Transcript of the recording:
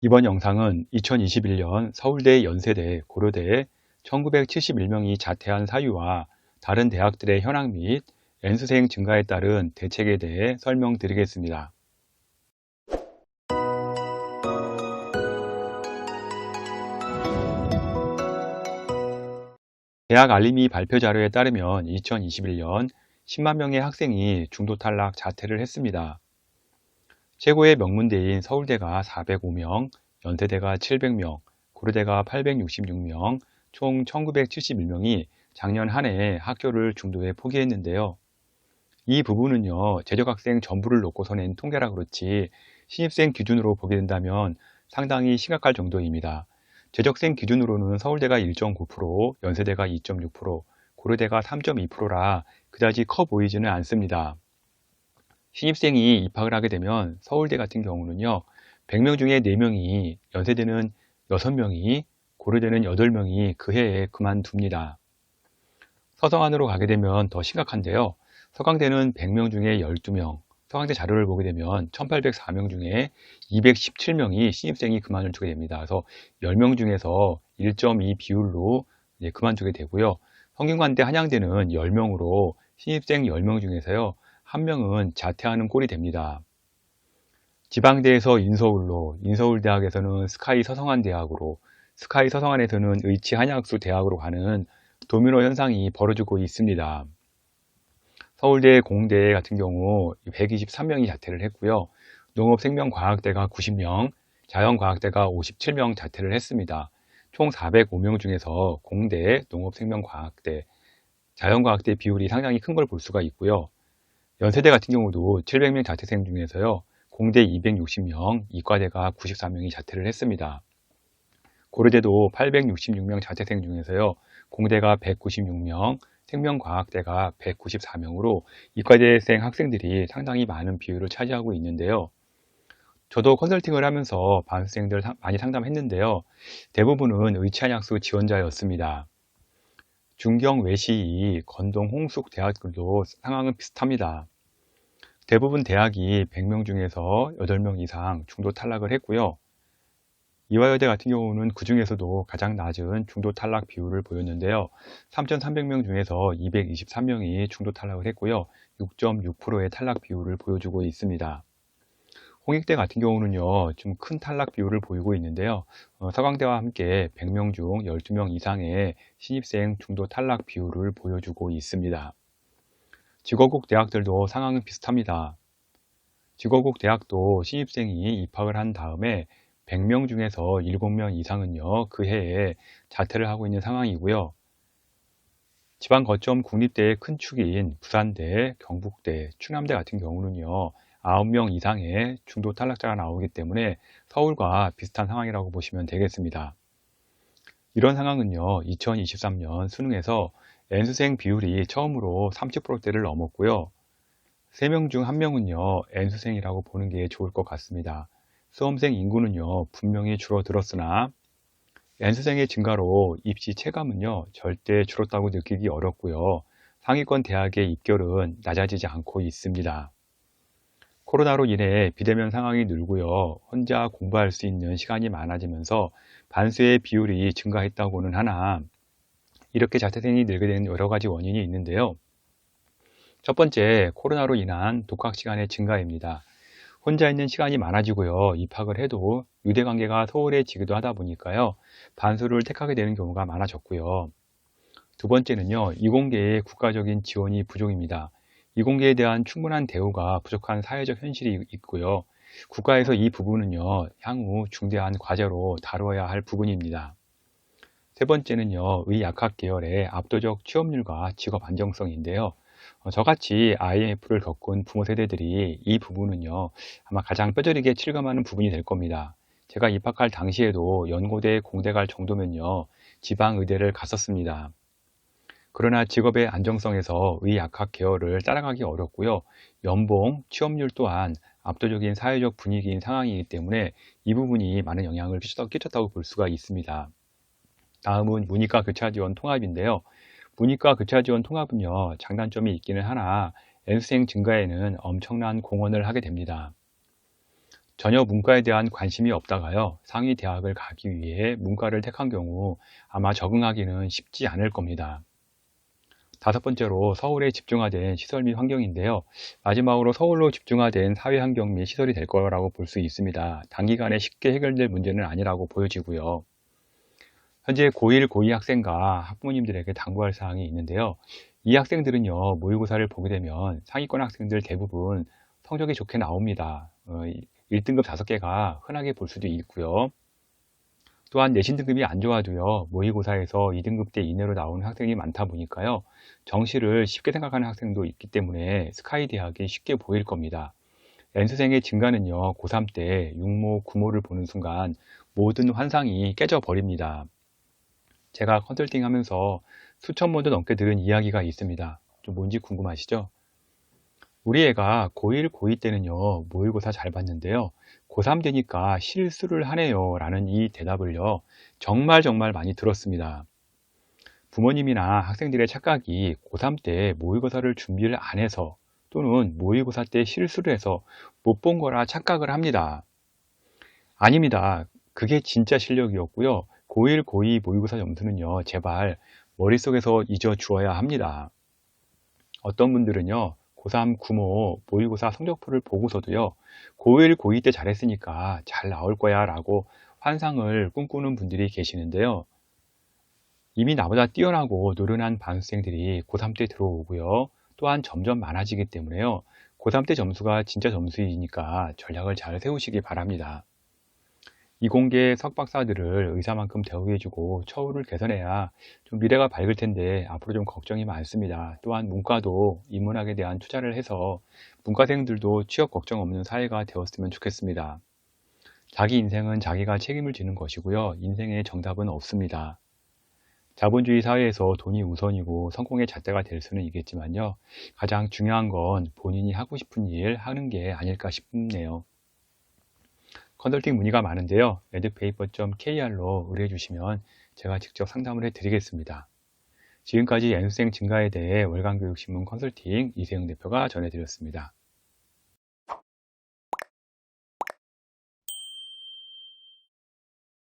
이번 영상은 2021년 서울대, 연세대, 고려대 1971명이 자퇴한 사유와 다른 대학들의 현황 및 N수생 증가에 따른 대책에 대해 설명드리겠습니다. 대학 알림이 발표 자료에 따르면 2021년 10만 명의 학생이 중도 탈락 자퇴를 했습니다. 최고의 명문대인 서울대가 405명, 연세대가 700명, 고려대가 866명, 총 1971명이 작년 한 해 학교를 중도에 포기했는데요. 이 부분은요, 재적학생 전부를 놓고서 낸 통계라 그렇지 신입생 기준으로 보게 된다면 상당히 심각할 정도입니다. 재적생 기준으로는 서울대가 1.9%, 연세대가 2.6%, 고려대가 3.2%라 그다지 커 보이지는 않습니다. 신입생이 입학을 하게 되면 서울대 같은 경우는요, 100명 중에 4명이, 연세대는 6명이, 고려대는 8명이 그 해에 그만둡니다. 서성안으로 가게 되면 더 심각한데요. 서강대는 100명 중에 12명, 서강대 자료를 보게 되면 1804명 중에 217명이 신입생이 그만을 두게 됩니다. 그래서 10명 중에서 1.2 비율로 그만두게 되고요. 성균관대, 한양대는 10명으로 신입생 10명 중에서요, 1명은 자퇴하는 꼴이 됩니다. 지방대에서 인서울로, 인서울대학에서는 스카이 서성안대학으로, 스카이 서성안에서는 의치 한양학수 대학으로 가는 도미노 현상이 벌어지고 있습니다. 서울대, 공대 같은 경우 123명이 자퇴를 했고요. 농업생명과학대가 90명, 자연과학대가 57명 자퇴를 했습니다. 총 405명 중에서 공대, 농업생명과학대, 자연과학대 비율이 상당히 큰 걸 볼 수가 있고요. 연세대 같은 경우도 700명 자퇴생 중에서요, 공대 260명, 이과대가 94명이 자퇴를 했습니다. 고려대도 866명 자퇴생 중에서요, 공대가 196명, 생명과학대가 194명으로 이과대생 학생들이 상당히 많은 비율을 차지하고 있는데요. 저도 컨설팅을 하면서 반수생들 많이 상담했는데요. 대부분은 의치한약수 지원자였습니다. 중경 외시, 건동 홍숙 대학들도 상황은 비슷합니다. 대부분 대학이 100명 중에서 8명 이상 중도 탈락을 했고요. 이화여대 같은 경우는 그 중에서도 가장 낮은 중도 탈락 비율을 보였는데요. 3,300명 중에서 223명이 중도 탈락을 했고요. 6.6%의 탈락 비율을 보여주고 있습니다. 홍익대 같은 경우는요, 좀 큰 탈락 비율을 보이고 있는데요. 서강대와 함께 100명 중 12명 이상의 신입생 중도 탈락 비율을 보여주고 있습니다. 직업국 대학들도 상황은 비슷합니다. 직업국 대학도 신입생이 입학을 한 다음에 100명 중에서 7명 이상은요, 그 해에 자퇴를 하고 있는 상황이고요. 지방 거점 국립대의 큰 축인 부산대, 경북대, 충남대 같은 경우는요, 9명 이상의 중도 탈락자가 나오기 때문에 서울과 비슷한 상황이라고 보시면 되겠습니다. 이런 상황은요, 2023년 수능에서 N수생 비율이 처음으로 30%대를 넘었고요. 3명 중 1명은요, N수생이라고 보는 게 좋을 것 같습니다. 수험생 인구는요, 분명히 줄어들었으나 N수생의 증가로 입시 체감은요, 절대 줄었다고 느끼기 어렵고요. 상위권 대학의 입결은 낮아지지 않고 있습니다. 코로나로 인해 비대면 상황이 늘고요. 혼자 공부할 수 있는 시간이 많아지면서 반수의 비율이 증가했다고는 하나, 이렇게 자퇴생이 늘게 된 여러 가지 원인이 있는데요. 첫 번째, 코로나로 인한 독학 시간의 증가입니다. 혼자 있는 시간이 많아지고요. 입학을 해도 유대관계가 소홀해지기도 하다 보니까요. 반수를 택하게 되는 경우가 많아졌고요. 두 번째는요. 이공계의 국가적인 지원이 부족입니다. 이공계에 대한 충분한 대우가 부족한 사회적 현실이 있고요. 국가에서 이 부분은요. 향후 중대한 과제로 다루어야 할 부분입니다. 세 번째는요. 의약학 계열의 압도적 취업률과 직업 안정성인데요. 저같이 IMF를 겪은 부모 세대들이 이 부분은요, 아마 가장 뼈저리게 실감하는 부분이 될 겁니다. 제가 입학할 당시에도 연고대, 공대 갈 정도면요, 지방의대를 갔었습니다. 그러나 직업의 안정성에서 의학학 계열을 따라가기 어렵고요, 연봉, 취업률 또한 압도적인 사회적 분위기인 상황이기 때문에 이 부분이 많은 영향을 끼쳤다고 볼 수가 있습니다. 다음은 문이과 교차 지원 통합인데요. 문이과 교차 지원 통합은요, 장단점이 있기는 하나 N수생 증가에는 엄청난 공헌을 하게 됩니다. 전혀 문과에 대한 관심이 없다가요, 상위 대학을 가기 위해 문과를 택한 경우 아마 적응하기는 쉽지 않을 겁니다. 다섯 번째로 서울에 집중화된 시설 및 환경인데요. 마지막으로 서울로 집중화된 사회 환경 및 시설이 될 거라고 볼 수 있습니다. 단기간에 쉽게 해결될 문제는 아니라고 보여지고요. 현재 고1, 고2 학생과 학부모님들에게 당부할 사항이 있는데요. 이 학생들은요, 모의고사를 보게 되면 상위권 학생들 대부분 성적이 좋게 나옵니다. 1등급 5개가 흔하게 볼 수도 있고요. 또한 내신 등급이 안 좋아도요, 모의고사에서 2등급대 이내로 나오는 학생이 많다 보니까요, 정시를 쉽게 생각하는 학생도 있기 때문에 스카이 대학이 쉽게 보일 겁니다. N수생의 증가는요, 고3 때 육모, 구모를 보는 순간 모든 환상이 깨져 버립니다. 제가 컨설팅 하면서 수천 번도 넘게 들은 이야기가 있습니다. 좀 뭔지 궁금하시죠? 우리 애가 고1, 고2 때는요, 모의고사 잘 봤는데요, 고3 되니까 실수를 하네요 라는 이 대답을요, 정말 많이 들었습니다. 부모님이나 학생들의 착각이 고3 때 모의고사를 준비를 안 해서 또는 모의고사 때 실수를 해서 못 본 거라 착각을 합니다. 아닙니다. 그게 진짜 실력이었고요. 고1, 고2 모의고사 점수는요, 제발 머릿속에서 잊어 주어야 합니다. 어떤 분들은요, 고3, 구모 모의고사 성적표를 보고서도요, 고1, 고2 때 잘했으니까 잘 나올 거야 라고 환상을 꿈꾸는 분들이 계시는데요. 이미 나보다 뛰어나고 노련한 반수생들이 고3 때 들어오고요. 또한 점점 많아지기 때문에요. 고3 때 점수가 진짜 점수이니까 전략을 잘 세우시기 바랍니다. 이공계 석박사들을 의사만큼 대우해주고 처우를 개선해야 좀 미래가 밝을 텐데 앞으로 좀 걱정이 많습니다. 또한 문과도 인문학에 대한 투자를 해서 문과생들도 취업 걱정 없는 사회가 되었으면 좋겠습니다. 자기 인생은 자기가 책임을 지는 것이고요. 인생에 정답은 없습니다. 자본주의 사회에서 돈이 우선이고 성공의 잣대가 될 수는 있겠지만요. 가장 중요한 건 본인이 하고 싶은 일 하는 게 아닐까 싶네요. 컨설팅 문의가 많은데요. edpaper.kr로 의뢰해 주시면 제가 직접 상담을 해 드리겠습니다. 지금까지 N수생 증가에 대해 월간교육신문 컨설팅 이세영 대표가 전해드렸습니다.